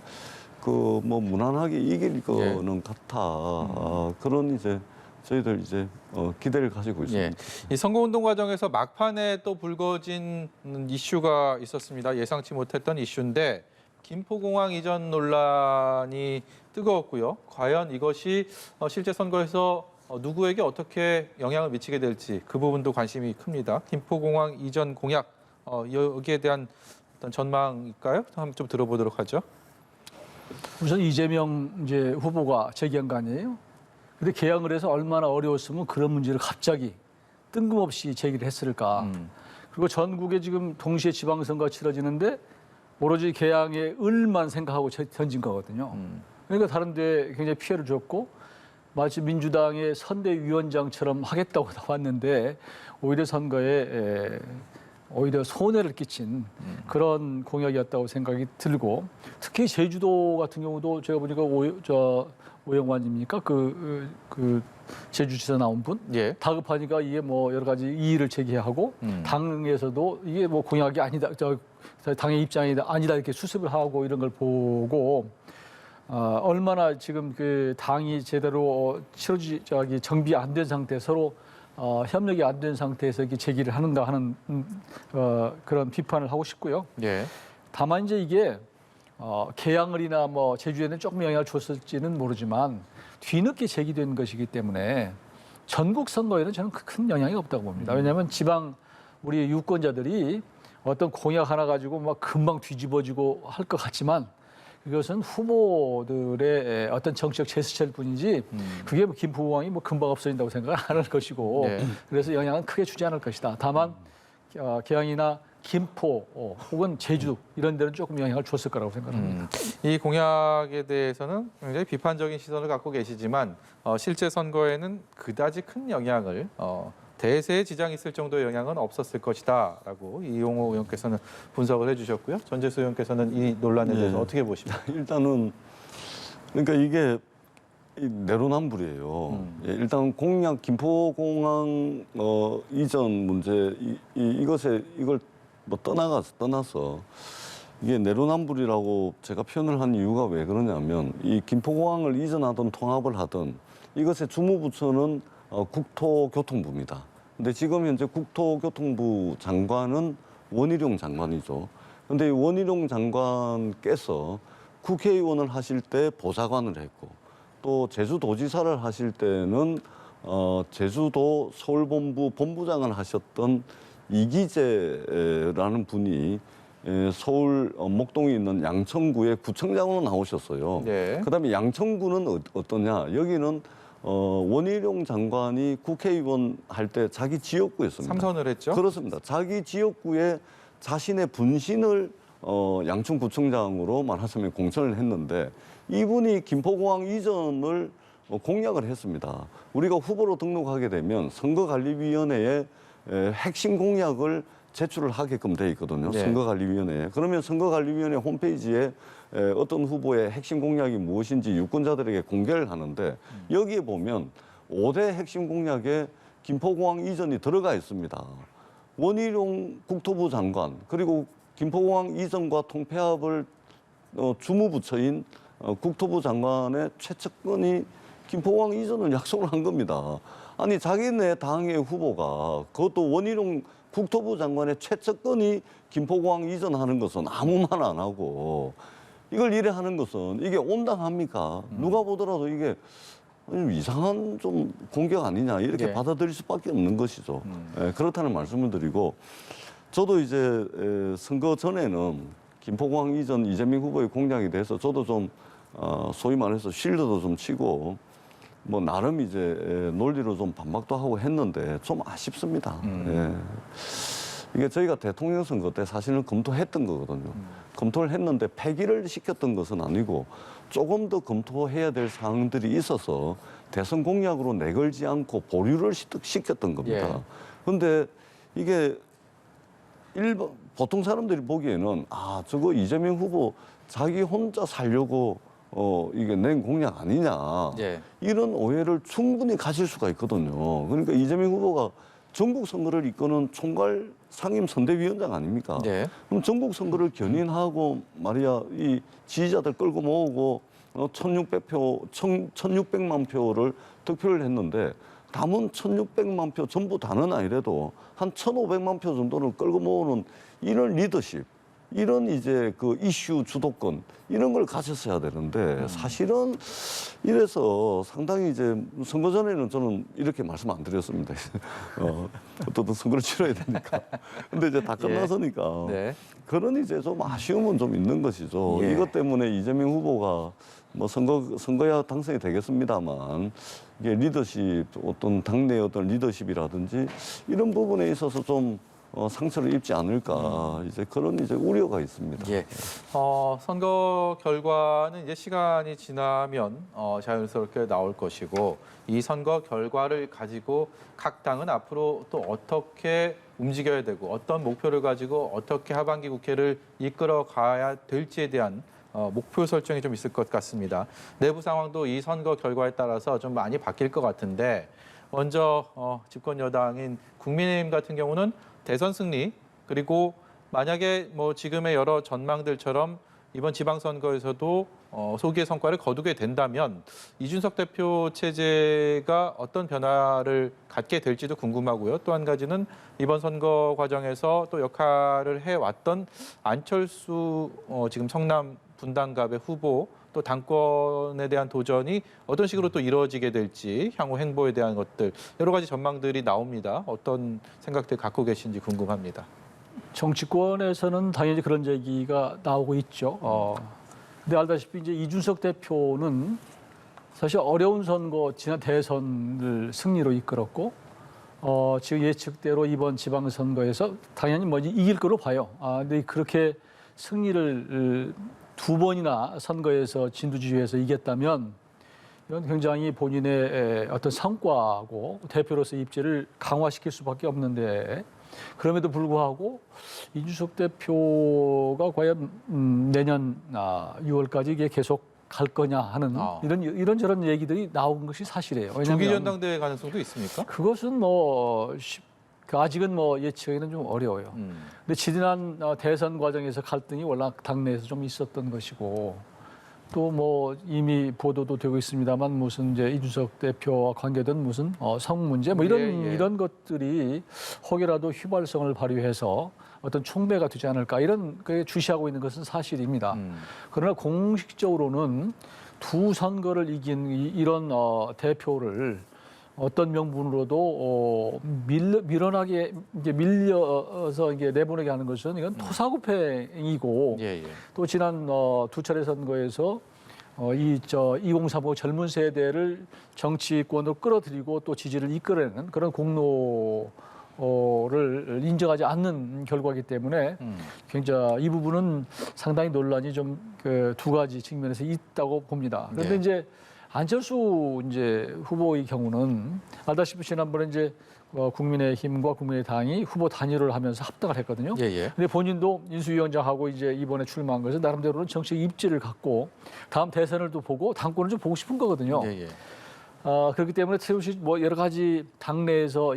C: 그 뭐 무난하게 이길 거는 같아. 그런 이제 저희들 이제 기대를 가지고 있습니다.
A: 예. 이 선거운동 과정에서 막판에 또 불거진 이슈가 있었습니다. 예상치 못했던 이슈인데 김포공항 이전 논란이 뜨거웠고요. 과연 이것이 실제 선거에서 누구에게 어떻게 영향을 미치게 될지 그 부분도 관심이 큽니다. 김포공항 이전 공약 여기에 대한 어떤 전망일까요? 한번 좀 들어보도록 하죠.
B: 우선 이재명 이제 후보가 제기한 거 아니에요? 근데 개항을 해서 얼마나 어려웠으면 그런 문제를 갑자기 뜬금없이 제기를 했을까. 그리고 전국에 지금 동시에 지방선거가 치러지는데 오로지 개항의 을만 생각하고 던진 거거든요. 그러니까 다른 데 굉장히 피해를 줬고 마치 민주당의 선대위원장처럼 하겠다고 나왔는데 오히려 선거에 오히려 손해를 끼친 그런 공약이었다고 생각이 들고 특히 제주도 같은 경우도 제가 보니까 오영환입니까? 그 제주지사 나온 분?
A: 예.
B: 다급하니까 이게 뭐 여러 가지 이의를 제기하고 당에서도 이게 뭐 공약이 아니다, 당의 입장이 아니다 이렇게 수습을 하고 이런 걸 보고 얼마나 지금 그 당이 제대로 정비 안 된 상태 서로 협력이 안 된 상태에서 이렇게 제기를 하는가 하는 그런 비판을 하고 싶고요.
A: 예.
B: 다만 이제 이게 계양을이나 뭐 제주에는 조금 영향을 줬을지는 모르지만 뒤늦게 제기된 것이기 때문에 전국 선거에는 저는 큰 영향이 없다고 봅니다. 왜냐하면 지방 우리 유권자들이 어떤 공약 하나 가지고 막 금방 뒤집어지고 할 것 같지만 그것은 후보들의 어떤 정치적 제스처일 뿐이지 그게 뭐 김 후보왕이 뭐 금방 없어진다고 생각을 안 할 것이고
A: 네.
B: 그래서 영향은 크게 주지 않을 것이다. 다만 계양이나 김포 혹은 제주 이런 데는 조금 영향을 줬을 거라고 생각합니다.
A: 이 공약에 대해서는 굉장히 비판적인 시선을 갖고 계시지만 실제 선거에는 그다지 큰 영향을 대세에 지장이 있을 정도의 영향은 없었을 것이다라고 이용호 의원께서는 분석을 해주셨고요. 전재수 의원께서는 이 논란에 대해서
C: 네.
A: 어떻게 보십니까?
C: 일단은 그러니까 이게 이 내로남불이에요. 예, 일단 공약 김포공항 이전 문제 이걸 뭐 떠나서 이게 내로남불이라고 제가 표현을 한 이유가 왜 그러냐면 이 김포공항을 이전하든 통합을 하든 이것의 주무부처는 국토교통부입니다. 근데 지금 현재 국토교통부 장관은 원희룡 장관이죠. 근데 이 원희룡 장관께서 국회의원을 하실 때 보좌관을 했고 또 제주도지사를 하실 때는 제주도 서울본부 본부장을 하셨던 이기재라는 분이 서울 목동에 있는 양천구의 구청장으로 나오셨어요.
A: 네.
C: 그다음에 양천구는 어떠냐? 여기는 원희룡 장관이 국회의원 할 때 자기 지역구였습니다.
A: 삼선을 했죠.
C: 그렇습니다. 자기 지역구에 자신의 분신을 양천구청장으로 말하자면 공천을 했는데 이분이 김포공항 이전을 공약을 했습니다. 우리가 후보로 등록하게 되면 선거관리위원회에 핵심 공약을 제출을 하게끔 돼 있거든요.
A: 네.
C: 선거관리위원회에. 그러면 선거관리위원회 홈페이지에 어떤 후보의 핵심 공약이 무엇인지 유권자들에게 공개를 하는데 여기에 보면 5대 핵심 공약에 김포공항 이전이 들어가 있습니다. 원희룡 국토부 장관 그리고 김포공항 이전과 통폐합을 주무부처인 국토부 장관의 최측근이 김포공항 이전을 약속을 한 겁니다. 아니 자기네 당의 후보가 그것도 원희룡 국토부 장관의 최측근이 김포공항 이전하는 것은 아무 말 안 하고 이걸 이래 하는 것은 이게 온당합니까? 누가 보더라도 이게 이상한 좀 공격 아니냐 이렇게
A: 네.
C: 받아들일 수밖에 없는 것이죠. 예, 그렇다는 말씀을 드리고 저도 이제 선거 전에는 김포공항 이전 이재명 후보의 공약에 대해서 저도 좀 소위 말해서 쉴드도 좀 치고 뭐 나름 이제 논리로 좀 반박도 하고 했는데 좀 아쉽습니다. 예. 이게 저희가 대통령 선거 때 사실은 검토했던 거거든요. 검토를 했는데 폐기를 시켰던 것은 아니고 조금 더 검토해야 될 사항들이 있어서 대선 공약으로 내걸지 않고 보류를 시켰던 겁니다. 그런데 이게 보통 사람들이 보기에는 저거 이재명 후보 자기 혼자 살려고 이게 낸 공약 아니냐 이런 오해를 충분히 가질 수가 있거든요. 그러니까 이재명 후보가 전국 선거를 이끄는 총괄 상임 선대위원장 아닙니까?
A: 네.
C: 그럼 전국 선거를 견인하고 말이야 이 지지자들 끌고 모으고 1,600만 표를 득표를 했는데 담은 1,600만 표 전부 다는 아니래도 한 1,500만 표 정도를 끌고 모으는 이런 리더십, 이런 이제 그 이슈 주도권 이런 걸 가졌어야 되는데 사실은 이래서 상당히 이제 선거 전에는 저는 이렇게 말씀 안 드렸습니다. 어떤 선거를 치러야 되니까. 근데 이제 다 끝나서니까
A: 네.
C: 그런 이제 좀 아쉬움은 좀 있는 것이죠.
A: 예.
C: 이것 때문에 이재명 후보가 뭐 선거야 당선이 되겠습니다만 이게 리더십 어떤 당내 어떤 리더십이라든지 이런 부분에 있어서 좀 상처를 입지 않을까 이제 그런 이제 우려가 있습니다.
A: 예. 선거 결과는 이제 시간이 지나면 자연스럽게 나올 것이고 이 선거 결과를 가지고 각 당은 앞으로 또 어떻게 움직여야 되고 어떤 목표를 가지고 어떻게 하반기 국회를 이끌어 가야 될지에 대한 목표 설정이 좀 있을 것 같습니다. 내부 상황도 이 선거 결과에 따라서 좀 많이 바뀔 것 같은데 먼저 집권 여당인 국민의힘 같은 경우는 대선 승리 그리고 만약에 뭐 지금의 여러 전망들처럼 이번 지방선거에서도 소기의 성과를 거두게 된다면 이준석 대표 체제가 어떤 변화를 갖게 될지도 궁금하고요. 또 한 가지는 이번 선거 과정에서 또 역할을 해왔던 안철수 지금 성남 분당갑의 후보 또 당권에 대한 도전이 어떤 식으로 또 이루어지게 될지 향후 행보에 대한 것들 여러 가지 전망들이 나옵니다. 어떤 생각들 갖고 계신지 궁금합니다.
B: 정치권에서는 당연히 그런 얘기가 나오고 있죠. 근데 알다시피 이제 이준석 대표는 사실 어려운 선거, 지난 대선을 승리로 이끌었고, 지금 예측대로 이번 지방선거에서 당연히 뭐지 이길 거로 봐요. 근데 그렇게 승리를 두 번이나 선거에서 진두지휘해서 이겼다면 이건 굉장히 본인의 어떤 성과하고 대표로서 입지를 강화시킬 수밖에 없는데 그럼에도 불구하고 이준석 대표가 과연 내년 6월까지 이게 계속 갈 거냐 하는 이런저런 얘기들이 나온 것이 사실이에요.
A: 조기 전당대회 가능성도 있습니까?
B: 그것은 아직은 예측하기는 좀 어려워요. 근데 지난 대선 과정에서 갈등이 워낙 당내에서 좀 있었던 것이고 또 이미 보도도 되고 있습니다만 무슨 이제 이준석 대표와 관계된 무슨 성 문제 이런 것들이 혹여라도 휘발성을 발휘해서 어떤 촉매가 되지 않을까 이런 게 주시하고 있는 것은 사실입니다. 그러나 공식적으로는 두 선거를 이긴 이런 대표를 어떤 명분으로도 밀려서 이게 내보내게 하는 것은 이건 토사구팽이고 또 지난 두 차례 선거에서 2035 젊은 세대를 정치권으로 끌어들이고 또 지지를 이끌어내는 그런 공로를 인정하지 않는 결과이기 때문에 굉장히 이 부분은 상당히 논란이 좀 두 가지 측면에서 있다고 봅니다. 그런데 이제 안철수 후보의 경우는 알다시피 지난번에 국민의힘과 국민의당이 후보 단일화를 하면서 합당을 했거든요. 근데 본인도 인수위원장하고 이번에 출마한 것은 나름대로는 정책 입지를 갖고 다음 대선을 또 보고 당권을 좀 보고 싶은 거거든요. 그렇기 때문에 새우시 여러 가지 당내에서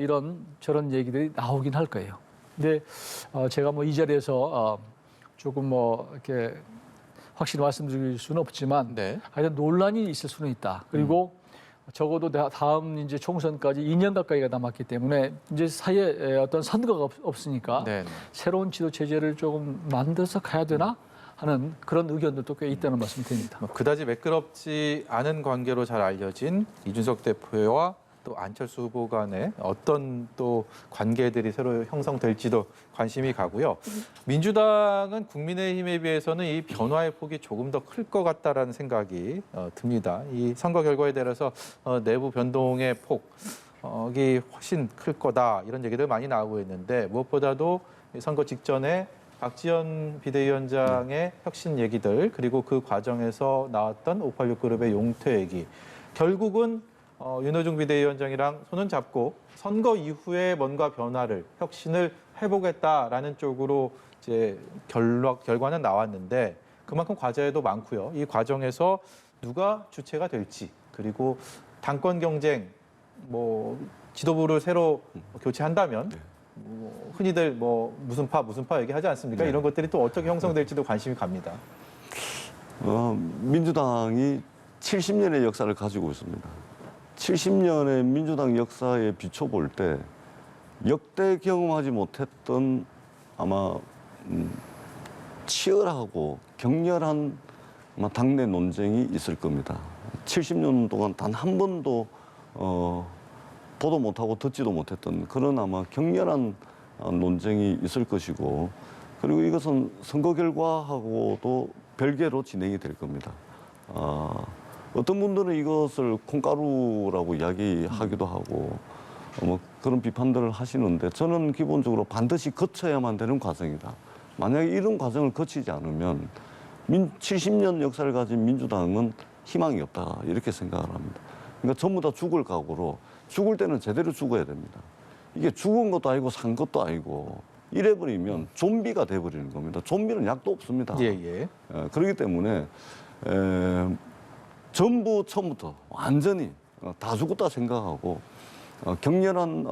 B: 저런 얘기들이 나오긴 할 거예요. 근데 제가 이 자리에서 조금 이렇게 확실히 말씀드릴 수는 없지만 하여튼 논란이 있을 수는 있다. 그리고 적어도 다음 총선까지 2년 가까이가 남았기 때문에 사이에 어떤 선거가 없으니까 새로운 지도 체제를 조금 만들어서 가야 되나 하는 그런 의견들도 꽤 있다는 말씀이 드립니다.
A: 그다지 매끄럽지 않은 관계로 잘 알려진 이준석 대표와 또 안철수 후보 간에 어떤 또 관계들이 새로 형성될지도 관심이 가고요. 민주당은 국민의힘에 비해서는 이 변화의 폭이 조금 더 클 것 같다라는 생각이 듭니다. 이 선거 결과에 대해서 내부 변동의 폭이 훨씬 클 거다 이런 얘기들 많이 나오고 있는데 무엇보다도 선거 직전에 박지원 비대위원장의 혁신 얘기들 그리고 그 과정에서 나왔던 586 그룹의 용퇴 얘기 결국은 윤호중 비대위원장이랑 손은 잡고 선거 이후에 뭔가 변화를 혁신을 해보겠다라는 쪽으로 결과는 나왔는데 그만큼 과제도 많고요. 이 과정에서 누가 주체가 될지 그리고 당권 경쟁 지도부를 새로 교체한다면 흔히들 무슨 파 얘기하지 않습니까? 이런 것들이 또 어떻게 형성될지도 관심이 갑니다.
C: 민주당이 70년의 역사를 가지고 있습니다. 70년의 민주당 역사에 비춰볼 때 역대 경험하지 못했던 아마 치열하고 격렬한 당내 논쟁이 있을 겁니다. 70년 동안 단 한 번도 보도 못하고 듣지도 못했던 그런 아마 격렬한 논쟁이 있을 것이고 그리고 이것은 선거 결과하고도 별개로 진행이 될 겁니다. 어떤 분들은 이것을 콩가루라고 이야기하기도 하고 그런 비판들을 하시는데 저는 기본적으로 반드시 거쳐야만 되는 과정이다. 만약에 이런 과정을 거치지 않으면 70년 역사를 가진 민주당은 희망이 없다 이렇게 생각을 합니다. 그러니까 전부 다 죽을 각오로 죽을 때는 제대로 죽어야 됩니다. 이게 죽은 것도 아니고 산 것도 아니고 이래버리면 좀비가 돼버리는 겁니다. 좀비는 약도 없습니다. 그렇기 때문에 전부 처음부터 완전히 다 죽었다 생각하고 격렬한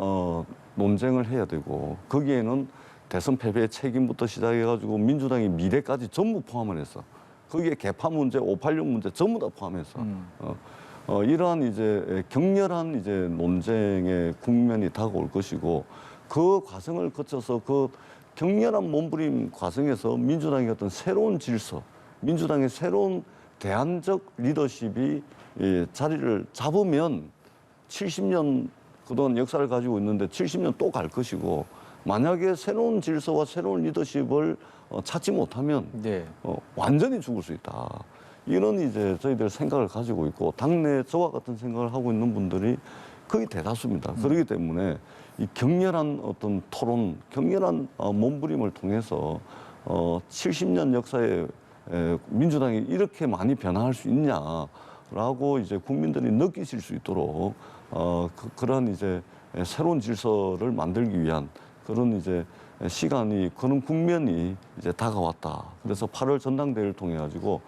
C: 논쟁을 해야 되고 거기에는 대선 패배의 책임부터 시작해가지고 민주당의 미래까지 전부 포함을 해서 거기에 개파 문제, 586 문제 전부 다 포함해서 이러한 이제 격렬한 이제 논쟁의 국면이 다가올 것이고 그 과정을 거쳐서 그 격렬한 몸부림 과정에서 민주당의 어떤 새로운 질서, 민주당의 새로운 대안적 리더십이 자리를 잡으면 70년 그동안 역사를 가지고 있는데 70년 또 갈 것이고 만약에 새로운 질서와 새로운 리더십을 찾지 못하면
A: 네.
C: 완전히 죽을 수 있다. 이런 이제 저희들 생각을 가지고 있고 당내 저와 같은 생각을 하고 있는 분들이 거의 대다수입니다. 그렇기 때문에 이 격렬한 어떤 토론, 격렬한 몸부림을 통해서 70년 역사에 민주당이 이렇게 많이 변화할 수 있냐라고 이제 국민들이 느끼실 수 있도록 그런 이제 새로운 질서를 만들기 위한 그런 이제 시간이 그런 국면이 이제 다가왔다. 그래서 8월 전당대회를 통해 가지고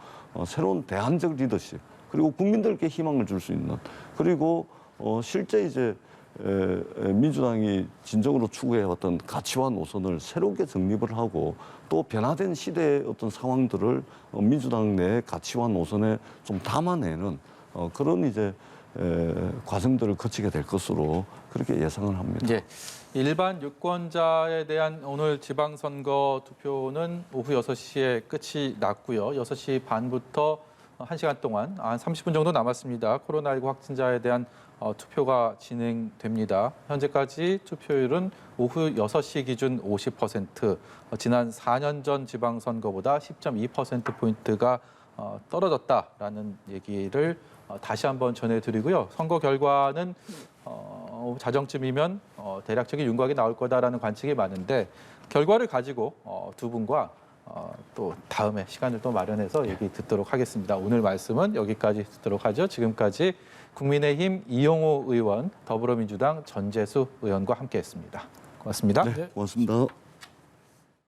C: 새로운 대안적 리더십 그리고 국민들께 희망을 줄 수 있는 그리고 실제 이제 민주당이 진정으로 추구해왔던 가치와 노선을 새롭게 정립을 하고 또 변화된 시대의 어떤 상황들을 민주당 내 가치와 노선에 좀 담아내는 그런 이제 과정들을 거치게 될 것으로 그렇게 예상을 합니다.
A: 예. 일반 유권자에 대한 오늘 지방선거 투표는 오후 6시에 끝이 났고요. 6시 반부터 1시간 동안 한 30분 정도 남았습니다. 코로나19 확진자에 대한 투표가 진행됩니다. 현재까지 투표율은 오후 6시 기준 50%, 지난 4년 전 지방선거보다 10.2%포인트가 떨어졌다라는 얘기를 다시 한번 전해드리고요. 선거 결과는 자정쯤이면 대략적인 윤곽이 나올 거다라는 관측이 많은데 결과를 가지고 두 분과 또 다음에 시간을 또 마련해서 얘기 듣도록 하겠습니다. 오늘 말씀은 여기까지 듣도록 하죠. 지금까지 국민의힘 이용호 의원, 더불어민주당 전재수 의원과 함께했습니다. 고맙습니다.
C: 네, 고맙습니다.